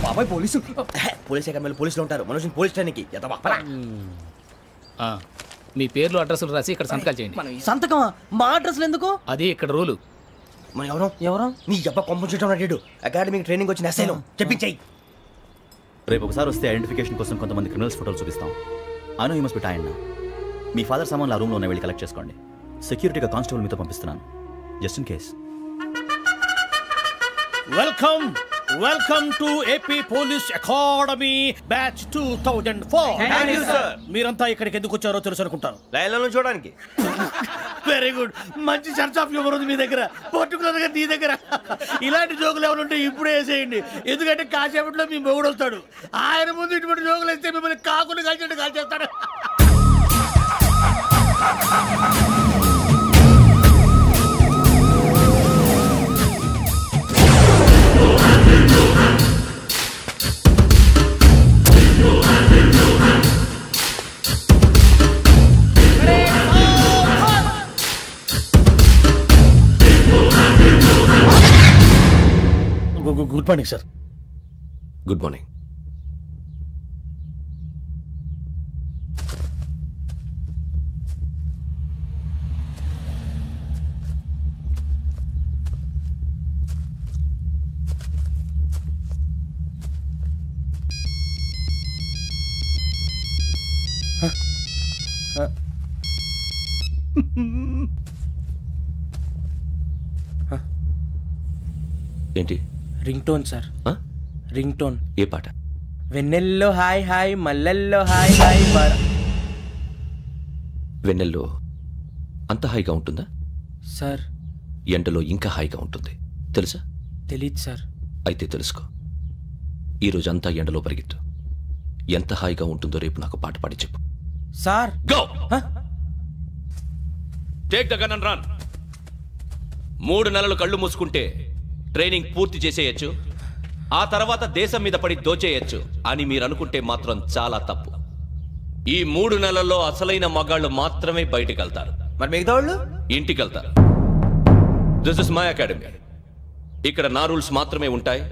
బాబాయ్ పోలీసు పోలీసులు ఉంటారు మనుషులు పోలీస్ స్టేషన్కి. మీ పేర్లు అడ్రస్లు రాసి ఇక్కడ సంతకాలు చేయండి. సంతకమా? మా అడ్రస్లు ఎందుకు? అది ఇక్కడ రూలు. మన ఎవరు నీ అబ్బా పంపించడం అడిగాడు. అకాడమిక్ ట్రైనింగ్ వచ్చిన ఎస్ఐలో చెప్పించాయి. రేపు ఒకసారి వస్తే ఐడెంటిఫికేషన్ కోసం కొంతమంది క్రిమినల్స్ ఫోటోలు చూపిస్తాం. అను యూ మస్ట్ బి టైండ్. మీ ఫాదర్ సామాన్లు ఆ రూమ్లో ఉన్న వెళ్ళి కలెక్ట్ చేసుకోండి. సెక్యూరిటీగా కానిస్టేబుల్ మీతో పంపిస్తున్నాను, just in case. Welcome to AP police academy batch 2004. మీరంతా ఇక్కడికి ఎందుకు వచ్చారో తెలుసు అనుకుంటాను. లైన్లను చూడడానికి. Very good. మంచి సెన్స్ ఆఫ్ హ్యూమర్ ఉంది మీ దగ్గర, పర్టికులర్ గా నీ దగ్గర. ఇలాంటి జోకులు ఎవరు ఉంటే ఇప్పుడే వేసేయండి, ఎందుకంటే కాసేపట్లో మీ మొగుడు వస్తాడు. ఆయన ముందు ఇటువంటి జోకులు వేస్తే మిమ్మల్ని కాకులు కాల్చేట్టు కాల్చేస్తాడు. Good morning sir. Good morning. ఏంటి? Ring tone sir. Ring tone. ఏ పాట? వెన్నెల్లో హాయ్ హాయ్ మల్లెల్లో హాయ్ హాయ్. వెన్నెల్లో అంత హాయిగా ఉంటుందా సార్? ఎండలో ఇంకా హాయిగా ఉంటుంది తెలుసా? తెలీదు సార్. అయితే తెలుసుకో. ఈరోజు అంతా ఎండలో పరిగెత్తు. ఎంత హాయిగా ఉంటుందో రేపు నాకు పాట పాడి చెప్పు. Sir go. Take the gun and run. 3 నెలలు కళ్ళు మూసుకుంటే ట్రైనింగ్ పూర్తి చేసేయచ్చు, ఆ తర్వాత దేశం మీద పడి దోచేయచ్చు అని మీరు అనుకుంటే మాత్రం చాలా తప్పు. ఈ 3 నెలల్లో అసలైన మగాళ్ళు మాత్రమే బయటికి వెళ్తారు. మరి మిగతా వాళ్ళు ఇంటికి వెళ్తారు. This is my academy. ఇక్కడ నా రూల్స్ మాత్రమే ఉంటాయి.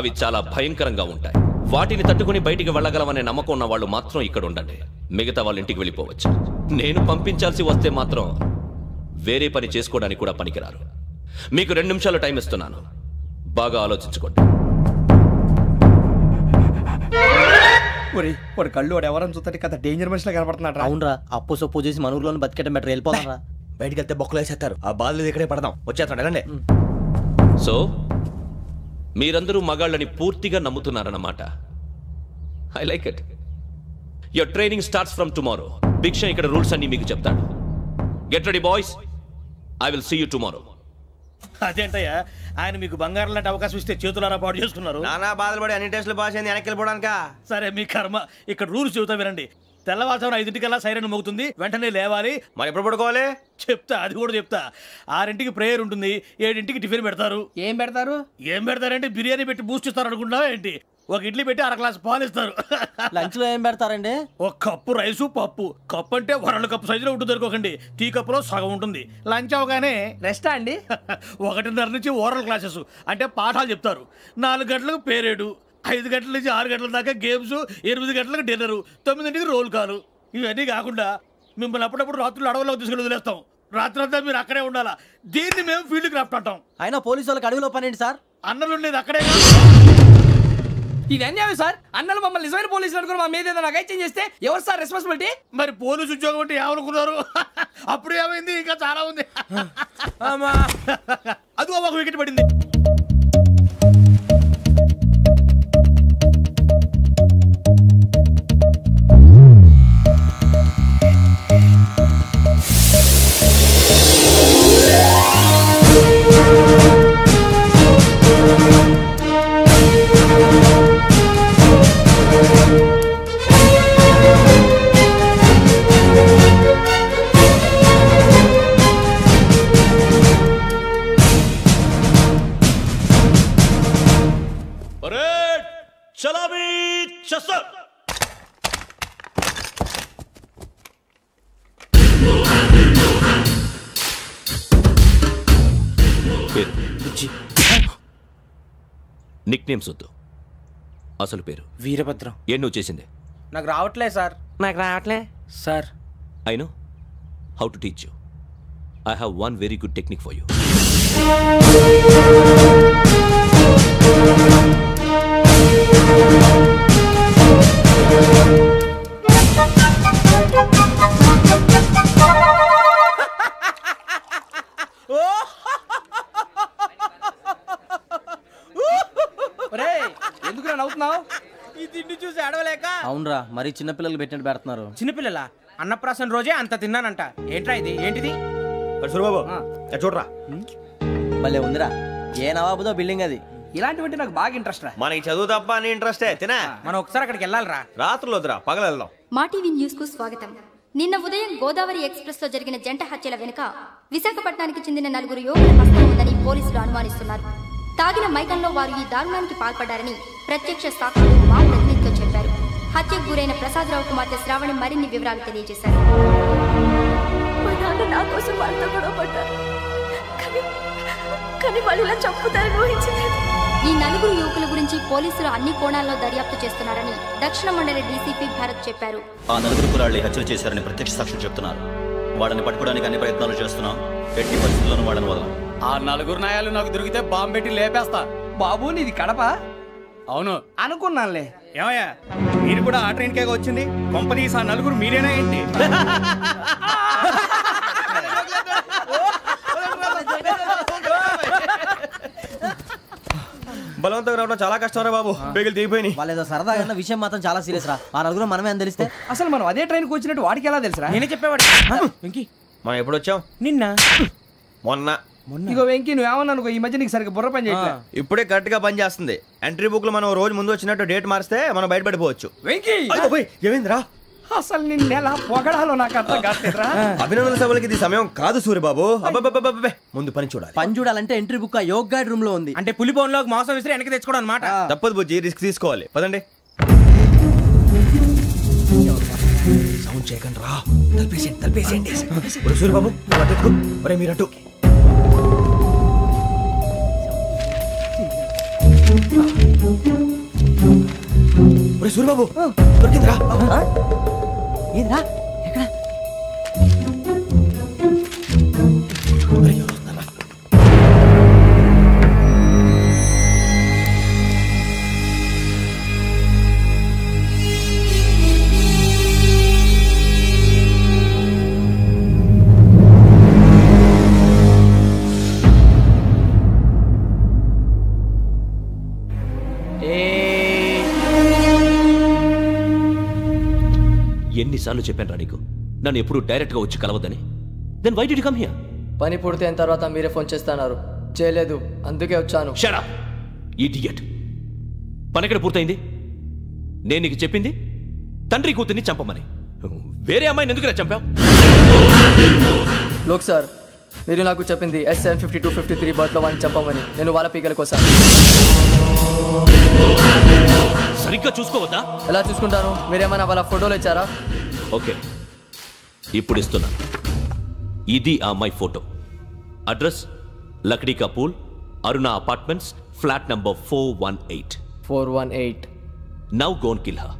అవి చాలా భయంకరంగా ఉంటాయి. వాటిని తట్టుకుని బయటికి వెళ్ళగలమనే నమ్మకం ఉన్న వాళ్ళు మాత్రం ఇక్కడ ఉండండి. మిగతా వాళ్ళు ఇంటికి వెళ్ళిపోవచ్చు. నేను పంపించాల్సి వస్తే మాత్రం వేరే పని చేసుకోవడానికి కూడా పనికిరారు. మీకు 2 నిమిషాలు టైం ఇస్తున్నాను, బాగా ఆలోచించుకోండి. వాడు కళ్ళు వాడు ఎవరైనా చూస్తే కదా డేంజర్ మనిషిలో కనపడుతున్నాడు. అవునరా, అప్పు సొప్పు చేసి మన ఊర్లో బతికేట బెటర్. వెళ్ళిపోతారా? బయటికి వెళ్తే బొక్కలు వేసేస్తారు. ఆ బాధలు ఇక్కడే పడదాం. వచ్చేస్తాడు వెళ్ళండి. సో మీరందరూ మగాళ్ళని పూర్తిగా నమ్ముతున్నారన్నమాట. I like it. Your training starts from tomorrow. Bhiksha ఇక్కడ రూల్స్ అన్ని మీకు చెప్తాడు. Get ready boys, I will see you tomorrow. అదేంటయ్యా, ఆయన మీకు బంగారం లాంటి అవకాశం ఇస్తే చేతులారా పాటు చేసుకున్నారు. నానా బాధలు పడి అన్ని టెస్టులు పాస్ అయింది, వెనక్కి వెళ్ళిపోవడానికా? సరే మీ కర్మ. ఇక్కడ రూల్స్ చెబుతా వినండి. తెల్లవారుజామున 5 సైరన్ మోగుతుంది, వెంటనే లేవాలి. మరి ఎప్పుడు పడుకోవాలి చెప్తా, అది కూడా చెప్తా. 6 ప్రేయర్ ఉంటుంది, 7 టిఫిన్ పెడతారు. ఏం పెడతారు? ఏం పెడతారంటే బిర్యానీ పెట్టి బూస్ట్ ఇస్తారు అనుకుంటున్నావా ఏంటి? ఒక ఇడ్లీ పెట్టి 1/2 గ్లాస్ పాలు ఇస్తారు. లంచ్ లో ఏం పెడతారండి? 1 కప్పు రైసు పప్పు. కప్పు అంటే 1/2 కప్పు సైజులో ఉంటుంది అనుకోకండి. టీ కప్పులో సగం ఉంటుంది. లంచ్ అవగానే రెస్టా అండి? 1:30 నుంచి ఓరల్ క్లాసెస్ అంటే పాఠాలు చెప్తారు. 4 గంటలకు పేరేడు, 5 గంటల నుంచి 6 గంటల దాకా గేమ్స్, 8 గంటలకు డిన్నర్, 9 రోల్ కాలు. ఇవన్నీ కాకుండా మిమ్మల్ని అప్పుడప్పుడు రాత్రులు అడవుల్లో తీసుకుని వదిలేస్తాం. రాత్రంతా మీరు అక్కడే ఉండాలా. దీన్ని మేము ఫీల్డ్ క్రాఫ్ట్ అంటాం. అయినా పోలీసు వాళ్ళకి అడవిలో పనేంటి సార్? అన్నలు ఉండేది అక్కడే. ఇది అన్యాయం సార్. అన్నలు మమ్మల్ని నిజమైన పోలీసులు అనుకుని మా మీద ఏదైనా అగైత్యం చేస్తే ఎవరు సార్ రెస్పాన్సిబిలిటీ? మరి పోలీసు ఉద్యోగం అంటే ఏమనుకున్నారు? అప్పుడు ఏమైంది, ఇంకా చాలా ఉంది. అది ఒక వికెట్ పడింది. నిక్ నేమ్స్ వద్దు, అసలు పేరు? వీరభద్రం. ఏం నువ్వు చేసింది? నాకు రావట్లే సార్. నాకు రావట్లే sir. I know how to teach you. I have one very good technique for you. ఎందుకు నవ్వుతున్నావు? ఈ తిండి చూసి అడవలేక. అవునరా, మరి చిన్నపిల్లలు పెట్టినట్టు పెడుతున్నారు. చిన్నపిల్లల అన్నప్రాసన రోజే అంత తిన్నానంట. ఏంట్రా ఇది? ఏంటిది? సూరిబాబు చూడరా. భలే ఉందిరా. ఏ నవాబుదో బిల్డింగ్ అది. ఇలాంటివంటే నాకు బాగా ఇంట్రెస్ట్ రా. మనకి చదువు తప్ప అని ఇంట్రెస్టే. తినా మనం ఒకసారి అక్కడికి వెళ్ళాలిరా. రాత్రులు వద్దురా, పగలు వెళ్దాం. మా టీవీ న్యూస్ కు స్వాగతం. నిన్న ఉదయం గోదావరి ఎక్స్ప్రెస్ లో జరిగిన జంట హత్యల వెనుక విశాఖపట్నానికి చెందిన 4 యువకుల హస్తం ఉందని పోలీసులు అనుమానిస్తున్నారు. తాగిన మైకంలో వారు ఈ దారుణానికి పాల్పడ్డారని ప్రత్యక్ష సాక్షులు మా ప్రతినిధితో చెప్పారు. హత్యకు గురైన ప్రసాదరావు కుమార్తె శ్రావణి మరిన్ని వివరాలు తెలియజేశారు. మా నాన్న నా కోసం వాళ్ళతో గొడవ పడ్డారు, కానీ వాళ్ళు ఇలా చంపుతారని ఊహించలేదు. ఈ 4 యువకుల గురించి పోలీసులు అన్ని కోణాల్లో దర్యాప్తు చేస్తున్నారని దక్షిణ మండలి డీసీపీ భరత్ చెప్పారు. ఆ 4 కుర్రాళ్ళు హత్యలు చేశారని ప్రత్యక్ష సాక్షులు చెప్తున్నారు. వాళ్ళని పట్టుకోవడానికి అన్ని ప్రయత్నాలు చేస్తున్నాం. ఎట్టి పరిస్థితుల్లోనూ వాళ్ళని వదలం. ఆ 4 నాయాలు నాకు దొరికితే బాంబు పెట్టి లేపేస్తా. బాబు నీది కడప? అవును అనుకున్నానులే. ఏమయ్యా, మీరు కూడా ఆ ట్రైన్ కేగా వచ్చింది? కంపెనీస్ ఆ 4 మీరేనా ఏంటి? బలవంతంగా రావడం చాలా కష్టం రా బాబు. పేగులు దిగిపోయినాయి. వాళ్ళు ఏదో సరదాగా విషయం మాత్రం చాలా సీరియస్ రా. ఆ 4 మనమే అని తెలిస్తే అసలు మనం అదే ట్రైన్కి వచ్చినట్టు వాడికి ఎలా తెలుసురా? నేనే చెప్పేవాడు. మనం ఎప్పుడు వచ్చాం? నిన్న మొన్న. ఇగో వెంకీ, నువ్వేమన్నా అనుకో, ఈ మధ్య నీకు సరిగ్గా బుర్ర పని చేయట్లేదు. ఇప్పుడే కరెక్ట్ గా పని చేస్తుంది. ఎంట్రీ బుక్ లో మనం రోజు ముందు వచ్చినట్టు డేట్ మారిస్తే మనం బయటపడిపోవచ్చు. వెంకీ, ఏమైందిరా? అసలు నిన్న ఎలా పొగడాలో నాకు అర్థం కావట్లేదురా. అభినందన సభలకి ఇది సమయం కాదు సూర్యబాబు. అబ్బబ్బబ్బబ్బే, ముందు పని చూడాలి. పని చూడాలంటే ఎంట్రీ బుక్ ఆ యోగ్ గైడ్ రూమ్ లో ఉంది. అంటే పులి బోన్ లోకి మాంసం విసిరి వెనక్కి తెచ్చుకోవడం అనమాట. తప్పదు బుజ్జి, రిస్క్ తీసుకోవాలి. పదండి. సౌండ్ చేయకండి రా. తలపేసేయండి. సూర్యబాబు మీరటు. సూర్యబాబు దొరికిందిరా. ఏంద్రా ఎక్కడ? ఎన్నిసార్లు చెప్పాను రా నీకు, నన్ను ఎప్పుడు డైరెక్ట్ గా వచ్చి కలవద్దని? Then why did you come here? పని పూర్తయిన తర్వాత మీరే ఫోన్ చేస్తున్నారు. చేయలేదు, అందుకే వచ్చాను. Shut up idiot. పని ఎక్కడ పూర్తయింది? నేను నీకు చెప్పింది తండ్రి కూతుర్ని చంపమని. వేరే అమ్మాయిని ఎందుకు చంపావు? లోక్ సార్, మీరు నాకు చెప్పింది SN 5253 బర్త్లో వాడిని చంపమని. నేను వాళ్ళ పీకల కోసం. సరిగ్గా చూసుకోవద్దా? ఎలా చూసుకుంటాను? మీరేమైనా వాళ్ళ ఫోటోలు ఇచ్చారా? ఓకే, ఇప్పుడు ఇస్తున్నా. ఇది ఆ అమ్మాయి photo. Address Lakdi ka pool, Aruna apartments, flat number 418. 418. Now go and kill her.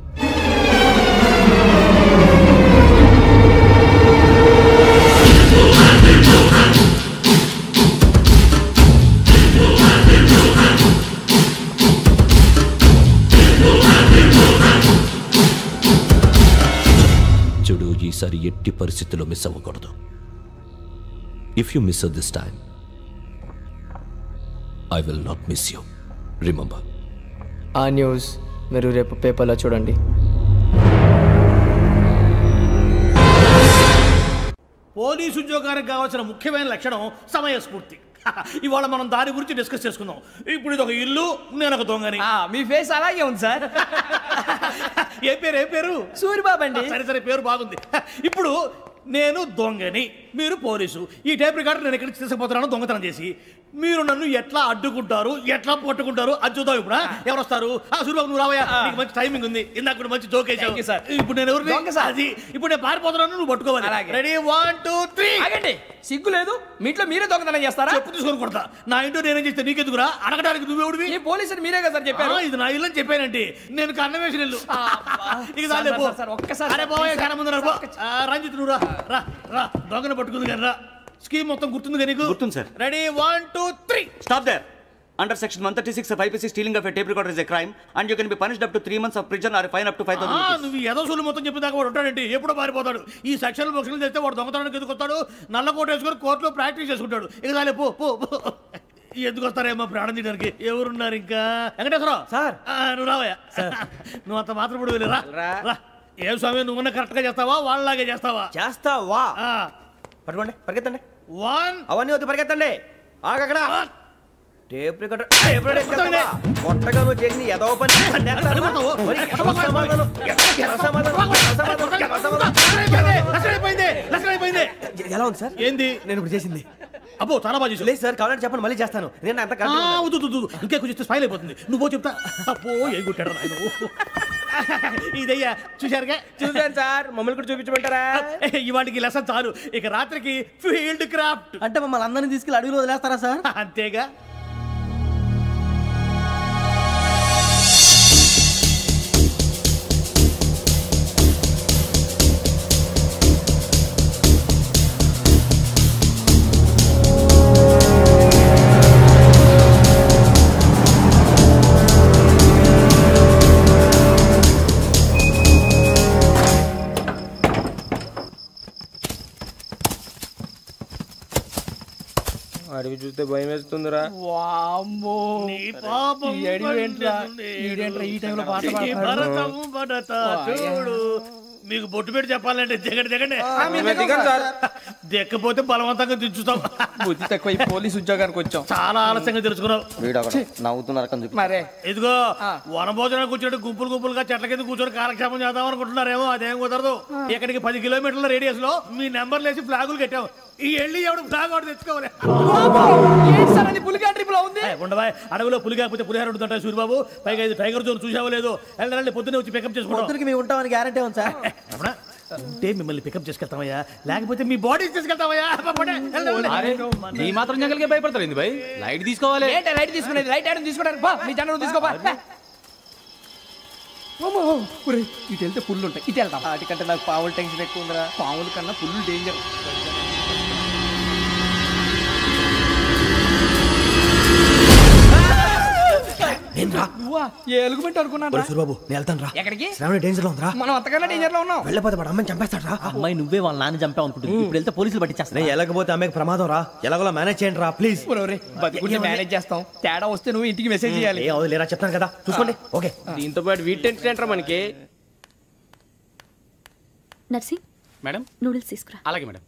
చూడు, ఈసారి ఎట్టి పరిస్థితుల్లో మిస్ అవ్వకూడదు. If you miss this time, I will not miss you. Remember. ఆ న్యూస్ మీరు రేపు పేపర్లో చూడండి. పోలీసు ఉద్యోగానికి కావాల్సిన ముఖ్యమైన లక్షణం సమయస్ఫూర్తి. ఇవాళ మనం దాని గురించి డిస్కస్ చేసుకుందాం. ఇప్పుడు ఇది ఒక ఇల్లు, నేను ఒక దొంగని. మీ ఫేస్ అలాగే ఉంది సార్. ఏ పేరు? సూరిబాబు అండి. సరే పేరు బాగుంది. ఇప్పుడు నేను దొంగని, మీరు పోలీసు. ఈ టైప్ రికార్డు నేను ఎక్కడికి తీసుకుపోతున్నాను దొంగతనం చేసి. మీరు నన్ను ఎట్లా అడ్డుకుంటారు, ఎట్లా పట్టుకుంటారు అది చూద్దాం. ఇప్పుడు ఎవరు వస్తారు? సూర్యబాబు నువ్వు రావయ్యా, నీకు మంచి టైమింగ్ ఉంది. ఇందాక కూడా మంచి జోక్ వేసావు. ఇప్పుడు నేను ఎవరు? అది ఇప్పుడు నేను పారిపోతున్నాను, నువ్వు పట్టుకోవాలి. రెడీ 1 2 3. ఆగండి, సిగ్గు లేదు? మీ ఇంట్లో మీరే దొంగతనం చేస్తారా? చెప్పు తీసుకొని కొడతా. నా ఇంట్లో నేనేం చేస్తే నీకెందుకురా? అడగడానికి నువ్వెవడివి? ఈ పోలీసులు మీరే కదా సార్ చెప్పారు. ఇది నా ఇల్లు అని చెప్పానండి. నేను కన్న వేసిన ఇల్లు. ఒక్కసారి అరే బాబు కన్న ముందు రంజిత్ నువ్వు రా రా. దొంగను పట్టుకుంది కానీ రా. స్కీమ్ మొత్తం గుర్తుంది కదా నీకు? గుర్తుంది sir. Ready 1 2 3. Stop there. Under section 136 of IPC, stealing of a tape recorder is a crime and you can be punished up to 3 months of prison or a fine up to 5,000 rupees. నువ్వు ఏదో సొల్లు మొత్తం చెప్పిన దాకా వాడు ఉంటాడండి. ఎప్పుడో పారిపోతాడు. ఈ సెక్షన్ బొక్షన్లు చేస్తే వాడు దొంగతనానికి ఎందుకు వస్తాడు? నల్ల కోట వేసుకొని కోర్టులో ప్రాక్టీస్ చేసుకుంటాడు. ఇక చాలే పో పో. ఎందుకు వస్తారేమో ప్రాణం తీయడానికి? ఎవరున్నారు ఇంకా? వెంకటేశ్వరరావు సార్, నువ్వు రావయ్యా. నువ్వు అంత మాత్రం ఇప్పుడు వెళ్ళి రా. ఏం స్వామి, నువ్వు కరెక్ట్ గా చేస్తావా వాళ్ళలాగే చేస్తావా? చేస్తావా? పట్టుకోండి, పరిగెత్తండి. 1 అవన్నీ వద్దు, పరిగెత్తండి. ఆగక్కడ టేప్ రికార్డర్ కొత్తగా నువ్వు చేసిన ఏదో పని ఎలా ఉంది సార్? ఏంది నేను ఇప్పుడు చేసింది? అబ్బో చాలా బాగా చేసి. లేదు సార్, కావాలంటే చెప్పండి, మళ్ళీ చేస్తాను. నేను అంత ఇంకే కొంచెం స్మైల్ అయిపోతుంది. నువ్వు చెప్తా. అబ్బో ఏం కొట్టాడు ఆయన. ఇదయ్యా చూశారుగా? చూసాను సార్. మమ్మల్ని కూడా చూపించమంటారా? ఇవాటికి లెసన్ చాలు. ఇక రాత్రికి ఫీల్డ్ క్రాఫ్ట్. అంటే మమ్మల్ని అందరినీ తీసుకెళ్ళి అడుగులు వదిలేస్తారా సార్? అంతేగా. అడిగి చూస్తే భయం వేస్తుందిరా. మీకు బొట్టు పెట్టి చెప్పాలంటే దిగండి. దిక్కపోతే బలవంతంగా దించుతాం. బుద్ధి తక్కువ, ఈ పోలీస్ ఉద్యోగానికి వచ్చాం. చాలా ఆలస్యంగా తెలుసుకున్నావు. నవ్వుతున్నారు. మరే ఇదిగో వనభోజనానికి కూర్చోండి. గుంపులుగా చెట్ల కింద కూర్చొని కాలక్షేపం చేద్దాం అనుకుంటున్నారేమో. అదేం కుదరదు. ఇక్కడికి 10 కిలోమీటర్ల రేడియస్ లో మీ నెంబర్లు వేసి ఫ్లాగులు కట్టాం. ఈ వెళ్ళి ఎవడు ఫ్లాగ్ ఒకటి తెచ్చుకోవాలి. పులిగా ట్రిప్ లో ఉంది. ఉండవా, అడవిలో పులి కాకపోతే పులిహార ఉంటుంటాయి సూర్యబాబు. పైగా ఇది టైగర్ జోన్ చూసావో లేదో. వెళ్ళండి, పొద్దున్నే వచ్చి పికప్ చేసుకుంటాం. మేము ఉంటామని గ్యారంటీ ఉంది సార్. అంటే మిమ్మల్ని పికప్ చేసుకెళ్తామయ్యా, లేకపోతే మీ బాడీ తీసుకెళ్తామయ్యా. ఈ మాత్రం జంగల్కే భయపడతారు భయ్. లైట్ తీసుకోవాలి. లైట్ తీసుకునేది, లైట్ ఐటమ్ తీసుకుంటారు. మీ జనం తీసుకోపా. ఇటు వెళ్తే పుల్లు ఉంటాయి, ఇటు వెళ్తాం. వాటికంటే నాకు పావులు టెన్షన్ ఎక్కువ ఉందిరా. పాముల కన్నా పుల్లు డేంజర్. ఎలుగుబెట్టి అనుకున్నాను. సూర్యబాబు నేను వెళ్తాను రా. ఎక్కడికి? శ్రావణి డేంజర్ లో ఉందిరా. మనం అంతకన్నా డేంజర్ లో ఉన్నాం. వెళ్ళపోతే వాడు అమ్మాయిని చంపేస్తాడు రా. అమ్మాయి నువ్వే వాళ్ళ నాన్న చంపావు అనుకుంటుంది. ఇప్పుడు వెళ్తే పోలీసులు పట్టించేస్తా. వెళ్ళకపోతే అమ్మాయికి ప్రమాదం రా. ఎలాగోలా మేనేజ్ చేయండి రా ప్లీజ్. బతికుంటే మేనేజ్ చేస్తాం. తేడా వస్తే నువ్వు ఇంటికి మెసేజ్ చేయాలి. లేరా చెప్తాను కదా, చూసుకోండి. ఓకే. దీంతో పాటు వీటి టెన్షన్ ఏంట్రా మనకి. నర్సి మేడం నూడిల్స్ తీసుకురా. అలాగే మేడం.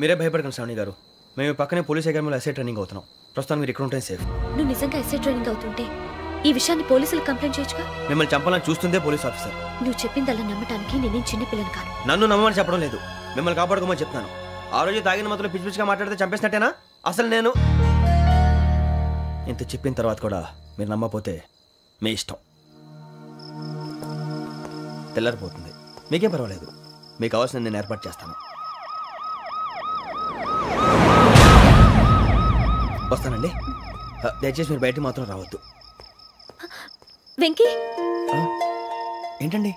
మీరే భయపడకండి శ్రావణి గారు. మేము పక్కనే పోలీస్ అకాడమీలో ఎస్ఐ ట్రైనింగ్ అవుతున్నాం. ప్రస్తుతం మీరు ఇక్కడ ఉంటే సేఫ్. నువ్వు నిజంగా ఎస్ఐ ట్రైనింగ్ అవుతుంటే ఈ విషయాన్ని పోలీసులకు కంప్లైంట్ చేయొచ్చుగా. మిమ్మల్ని చంపాలని చూస్తుందే పోలీస్ ఆఫీసర్. నువ్వు చెప్పిందల్లా నమ్మటానికి నేనేం చిన్నపిల్లని కాను. నన్ను నమ్మమని చెప్పడం లేదు, మిమ్మల్ని కాపాడుకోమని చెప్తాను. ఆ రోజు తాగిన మాత్రం పిచ్చి పిచ్చిగా మాట్లాడితే చంపేసినట్టేనా? అసలు నేను ఇంత చెప్పిన తర్వాత కూడా మీరు నమ్మకపోతే మీ ఇష్టం. తెల్లారిపోతుంది, మీకేం పర్వాలేదు. మీకు కావాల్సిన నేను ఏర్పాటు చేస్తాను. వస్తానండి. దయచేసి మీరు బయటికి మాత్రం రావద్దు. వెంకీ, ఏంటండి?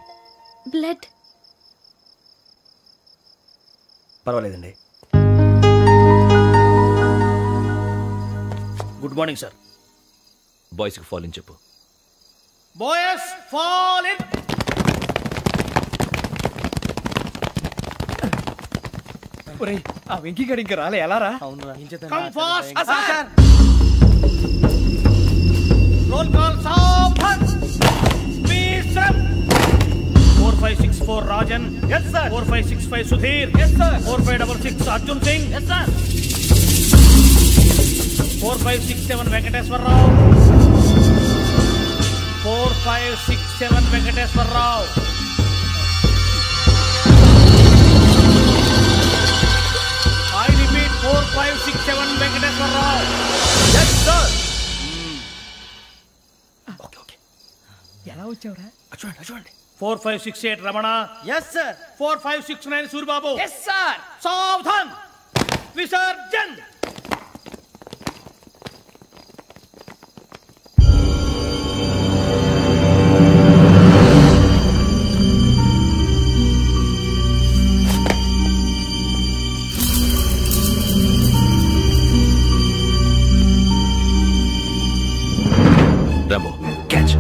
బ్లడ్. పర్వాలేదండి. Good morning sir. బాయ్స్కి ఫాల్ ఇన్ చెప్పు. Boys fall in. ఒరేయ్, ఆ వెంకీ గడి ఇంకా రాలే, ఎలా రా? Come fast sir. Roll call సావధాన్. Speed up. 4564 Rajan. yes sir. 4565 Sudheer. yes sir. 4566 Arjun Singh. yes sir. 4567 Venkateswararao. 4567 Venkateswararao. I repeat 4567 Venkateswararao. yes sir. Okay. ఎలా వచ్చావురా? చూడండి. 4568 Ramana. yes sir. 4569 Suribabu. Yes sir. సావధాన్. విసర్జన్. Rambo, catch.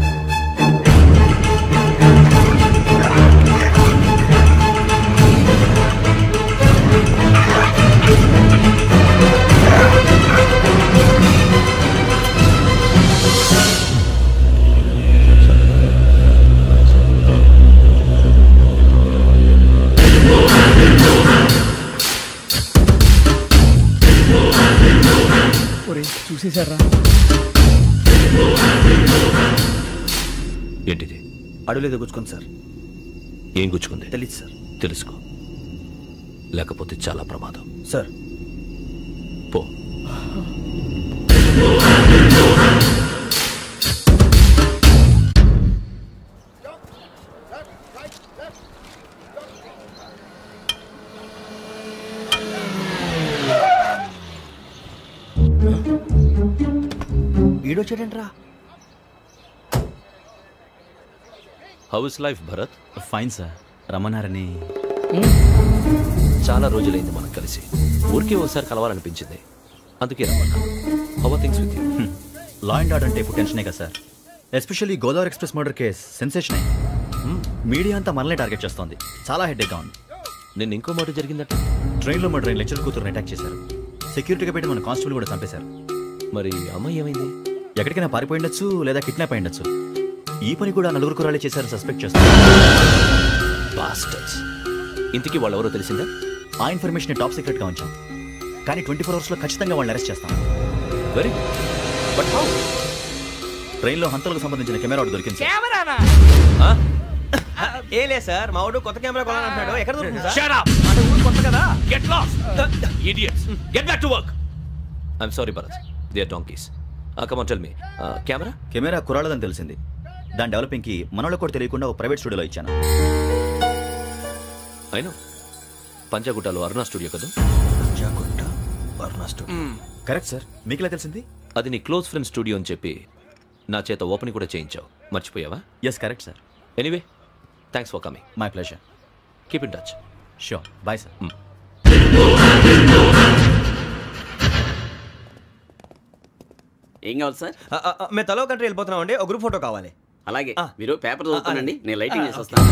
ఒరేయ్, చూసేశారా? ఏంటిది? అడుగులేదు గుచ్చుకుంది సార్. ఏం గుచ్చుకుంది? తెలీదు సార్. తెలుసుకో, లేకపోతే చాలా ప్రమాదం. సార్ పో. ఈడొచ్చాడంట్రా. How is life Bharat? Fine sir. రమ్మన్నారని. చాలా రోజులైంది మనం కలిసి. ఊరికే ఒకసారి కలవాలనిపించింది, అందుకే రమ్మన్నా. How are things with you? Law and order అంటే ఇప్పుడు టెన్షనే కదా sir. Especially Godavari express murder case sensation అయింది. మీడియా అంతా మనల్ని టార్గెట్ చేస్తోంది. చాలా హెడ్ఏక్గా ఉంది. నిన్న ఇంకో మాట జరిగిందట. ట్రైన్లో మా ట్రైన్ లెక్చర్ కూతురుని అటాక్ చేశారు. సెక్యూరిటీగా పెట్టి మన కానిస్టేబుల్ కూడా చంపేశారు. మరి అమ్మాయి ఏమైంది? ఎక్కడికైనా పారిపోయిండొచ్చు, లేదా కిడ్నాప్ అయ్యుండొచ్చు. ఈ పని కూడా నలుగురు కురాలే చేశారు సస్పెక్ట్ చేస్తారు. బాస్టర్స్. ఇంతకీ వాళ్ళు ఎవరో తెలిసిందా? ఆ ఇన్ఫర్మేషన్ టాప్ సీక్రెట్గా ఉంచాం, కానీ 24 అవర్స్లో ఖచ్చితంగా వాళ్ళని అరెస్ట్ చేస్తాం. Very but how? ట్రైన్లో హంతలకు సంబంధించిన కెమెరా ఒకటి దొరికింది. కెమెరానా? ఏ లే సార్, మా వాడు కొత్త కెమెరా కొనాలంటున్నాడు. ఎక్కడ దొరుకుతుంది సార్? Shut up! అంటే ఊరు కొత్త కదా. Get lost! Idiots! Get back to work! I'm sorry, Bharat. They are donkeys. Come on, tell me. Camera? Camera కురాలదని తెలిసింది. దాని డెవలపింగ్కి మనోళ్ళకు కూడా తెలియకుండా ఒక ప్రైవేట్ స్టూడియోలో ఇచ్చాను. I know. పంజాగుట్టలో అరుణ స్టూడియో కదా? పంజాగుట్ట అరుణ స్టూడియో. Correct sir. మీకు ఎలా తెలిసింది? అది నీ క్లోజ్ ఫ్రెండ్ స్టూడియో అని చెప్పి నా చేత ఓపెన్ కూడా చేయించావు. మర్చిపోయావా? Yes correct sir. Anyway, thanks for coming. My pleasure. Keep in touch. Sure. Bye sir. ఏం కావాలి సార్? మేము తలో కంట్రీ వెళ్ళిపోతున్నాం అండి. ఒక గ్రూప్ ఫోటో కావాలి. అలాగే, మీరు పేపర్ చదువుతానండి, నేను లైటింగ్ చేసి వస్తాను.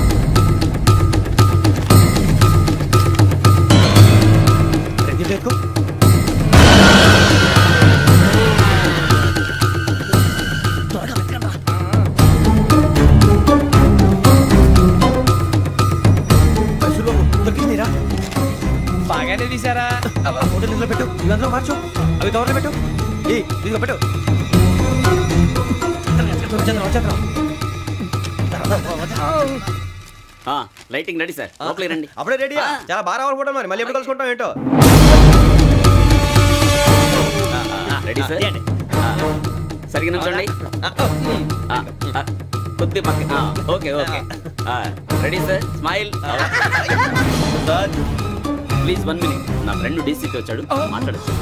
బాగానే తీసారా? ఫోటోలు ఇందులో పెట్టు, ఇవి అందులో మార్చు, అవి కవర్లో పెట్టు, ఇదిగో పెట్టు. లైటింగ్ రెడీ సార్, లోపలికి రండి. అప్పుడే రెడీయా? చాలా బాగా రావాలి ఫోటో, మరి మళ్ళీ ఎప్పుడు కలుసుకుంటాం ఏంటో. రెడీ సార్, సరిగ్గా నుంచోండి. కొద్ది పక్క. Okay okay, ready sir, smile. Please 1 minute, నా ఫ్రెండ్ డీసీకి వచ్చాడు, మాట్లాడచ్చు.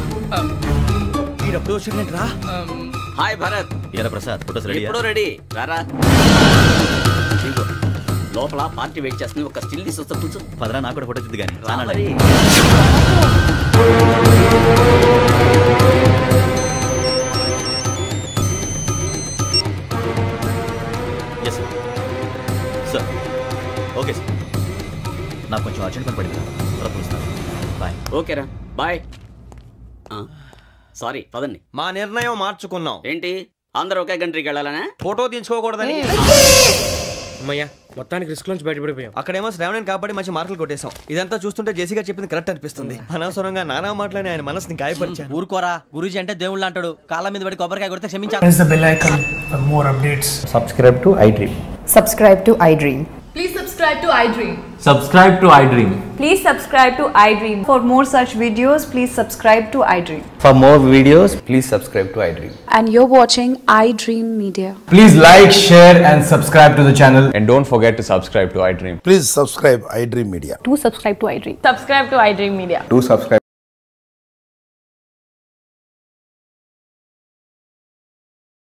హాయ్ భరత్. ఏరా ప్రసాద్, ఫోటోస్ రెడీ? ఎప్పుడో రెడీ, రారా. లోపల పార్టీ వెయిట్ చేస్తుంది, ఒక స్టిల్ తీసి వస్తా, కూర్చో. పదరా, నాకు కూడా ఫోటో చూద్దు కానీ. సార్ ఓకే సార్, నాకు కొంచెం అర్జెంట్ పని పడింది, త్వరగా పిలుస్తాను. బాయ్. ఓకేరా, బాయ్. సారీ, పదండి. మా నిర్ణయం మార్చుకున్నాం. ఏంటి, అందరూ ఒకే కంట్రీకి వెళ్ళాలనే? ఫోటో తీసుకోకూడదని. అమ్మయ్యా, మొత్తానికి రిస్క్ నుంచి బయటపడిపోయాం. అక్కడేమో శ్రావణిని కాబట్టి మంచి మార్కులు కొట్టేశాం. ఇదంతా చూస్తుంటే జేసీగా చెప్పింది కరెక్ట్ అనిపిస్తుంది. అనవసరంగా నానా మాటలని ఆయన మనసుని గాయపరిచాను. ఊరుకోరా, గురూజీ అంటే దేవుళ్ళు అంటాడు. కాళ్ళ మీద పడి కొబ్బరికాయ కొడితే క్షమించాలి. Press the bell icon for more updates. Subscribe to iDream. Subscribe to iDream. Please subscribe to iDream. Subscribe to iDream. Please subscribe to iDream. For more such videos, please subscribe to iDream. For more videos, please subscribe to iDream. And you're watching iDream Media. Please like, share and subscribe to the channel, and don't forget to subscribe to iDream. Please subscribe iDream Media. Do subscribe to iDream. Subscribe to iDream Media. Do subscribe